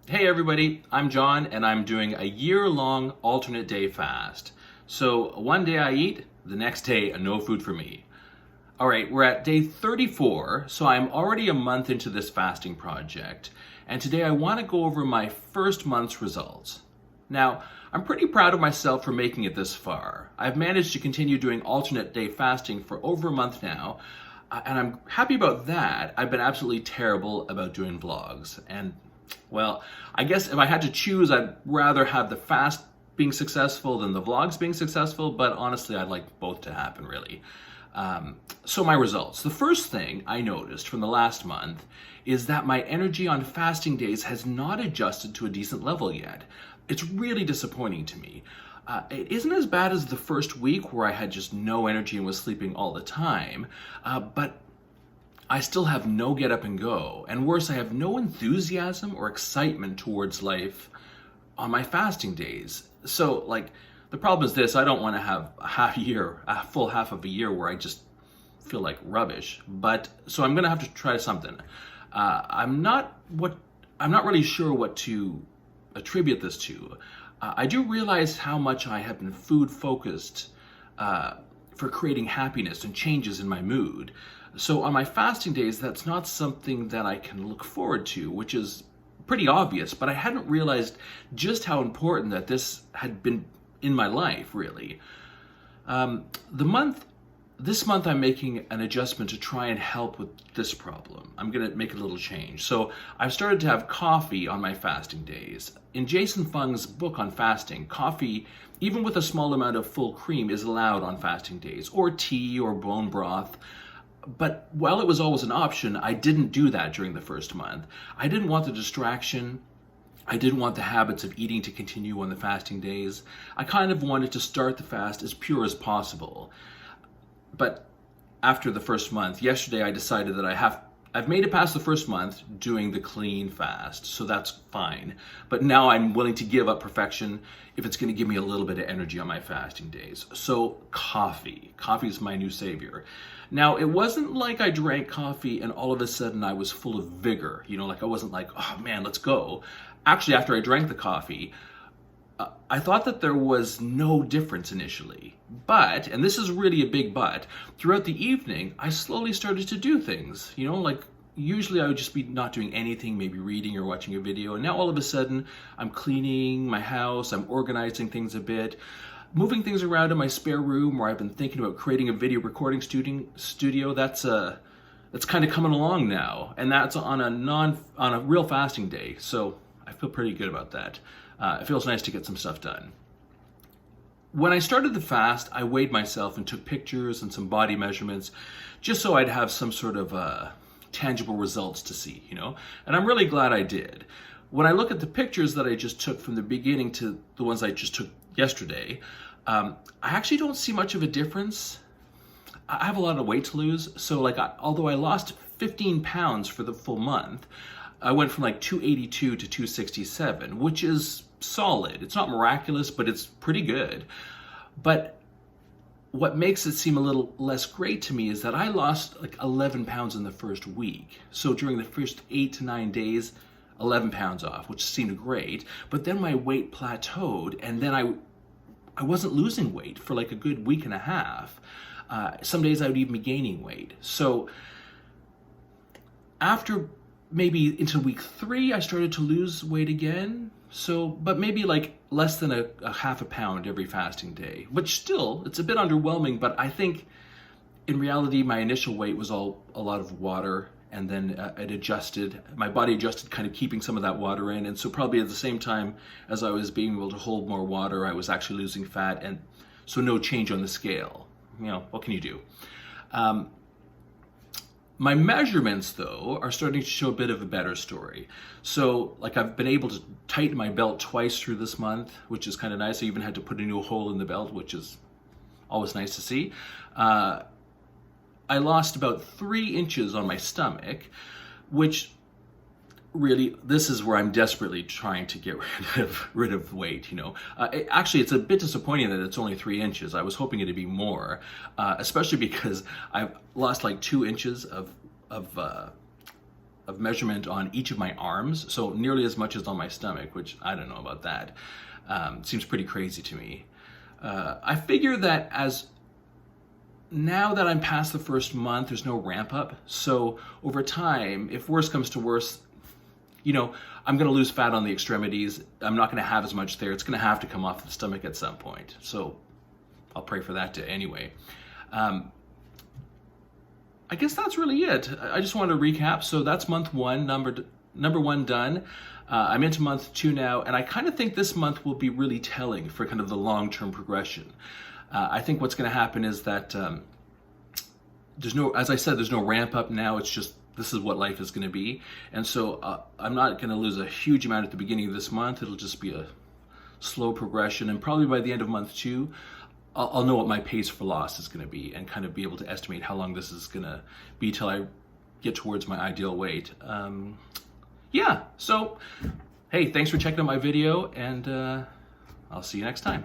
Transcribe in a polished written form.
Hey everybody, I'm John and I'm doing a year-long alternate day fast. So one day I eat, the next day no food for me. All right, we're at day 34, so I'm already a month into this fasting project. And today I want to go over my first month's results. Now, I'm pretty proud of myself for making it this far. I've managed to continue doing alternate day fasting for over a month now, and I'm happy about that. I've been absolutely terrible about doing vlogs. And well, I guess if I had to choose, I'd rather have the fast being successful than the vlogs being successful, but honestly, I'd like both to happen, really. So my results. The first thing I noticed from the last month is that my energy on fasting days has not adjusted to a decent level yet. It's really disappointing to me. It isn't as bad as the first week where I had just no energy and was sleeping all the time, but I still have no get up and go, and worse, I have no enthusiasm or excitement towards life on my fasting days. So, the problem is this: I don't want to have a full half of a year where I just feel like rubbish. But so I'm gonna have to try something. I'm not really sure what to attribute this to. I do realize how much I have been food focused for creating happiness and changes in my mood. So on my fasting days, that's not something that I can look forward to, which is pretty obvious, but I hadn't realized just how important that this had been in my life, really. Um, the month, this month I'm making an adjustment to try and help with this problem. I'm gonna make a little change. So I've started to have coffee on my fasting days. In Jason Fung's book on fasting, coffee, even with a small amount of full cream, is allowed on fasting days, or tea or bone broth. But while it was always an option, I didn't do that during the first month. I didn't want the distraction. I didn't want the habits of eating to continue on the fasting days. I kind of wanted to start the fast as pure as possible. But after the first month, yesterday I decided that I've made it past the first month doing the clean fast, so that's fine. But now I'm willing to give up perfection if it's going to give me a little bit of energy on my fasting days. So coffee. Coffee is my new savior. Now, it wasn't like I drank coffee and all of a sudden I was full of vigor. I wasn't like, oh man, let's go. Actually, after I drank the coffee, I thought that there was no difference initially. But, and this is really a big but, throughout the evening, I slowly started to do things. Usually I would just be not doing anything, maybe reading or watching a video. And now all of a sudden, I'm cleaning my house, I'm organizing things a bit, moving things around in my spare room where I've been thinking about creating a video recording studio. That's kind of coming along now. And that's on a real fasting day. So I feel pretty good about that. It feels nice to get some stuff done. When I started the fast, I weighed myself and took pictures and some body measurements just so I'd have some sort of tangible results to see, And I'm really glad I did. When I look at the pictures that I just took from the beginning to the ones I just took yesterday, I actually don't see much of a difference. I have a lot of weight to lose, so although I lost 15 pounds for the full month, I went from 282 to 267, which is solid. It's not miraculous, but it's pretty good. But what makes it seem a little less great to me is that I lost 11 pounds in the first week. So during the first 8 to 9 days, 11 pounds off, which seemed great. But then my weight plateaued, and then I wasn't losing weight for a good week and a half. Some days I would even be gaining weight. So after maybe into week 3, I started to lose weight again. So, but maybe less than a half a pound every fasting day, which still, it's a bit underwhelming, but I think in reality, my initial weight was a lot of water, and then it adjusted, my body adjusted kind of keeping some of that water in. And so probably at the same time as I was being able to hold more water, I was actually losing fat, and so no change on the scale. What can you do? My measurements, though, are starting to show a bit of a better story. So, I've been able to tighten my belt twice through this month, which is kind of nice. I even had to put a new hole in the belt, which is always nice to see. I lost about 3 inches on my stomach, which really, this is where I'm desperately trying to get rid of weight, Actually, it's a bit disappointing that it's only 3 inches. I was hoping it'd be more, especially because I've lost 2 inches of of measurement on each of my arms, so nearly as much as on my stomach, which I don't know about that. Seems pretty crazy to me. I figure that as now that I'm past the first month, there's no ramp up. So over time, if worse comes to worse, you know, I'm going to lose fat on the extremities. I'm not going to have as much there. It's going to have to come off the stomach at some point. So I'll pray for that anyway. I guess that's really it. I just wanted to recap. So that's month one, number one done. I'm into month two now, and I kind of think this month will be really telling for kind of the long-term progression. I think what's going to happen is that there's no, as I said, there's no ramp up now. It's just, this is what life is going to be. And so I'm not going to lose a huge amount at the beginning of this month. It'll just be a slow progression. And probably by the end of month two, I'll know what my pace for loss is going to be and kind of be able to estimate how long this is going to be till I get towards my ideal weight. Yeah, so, hey, thanks for checking out my video, and I'll see you next time.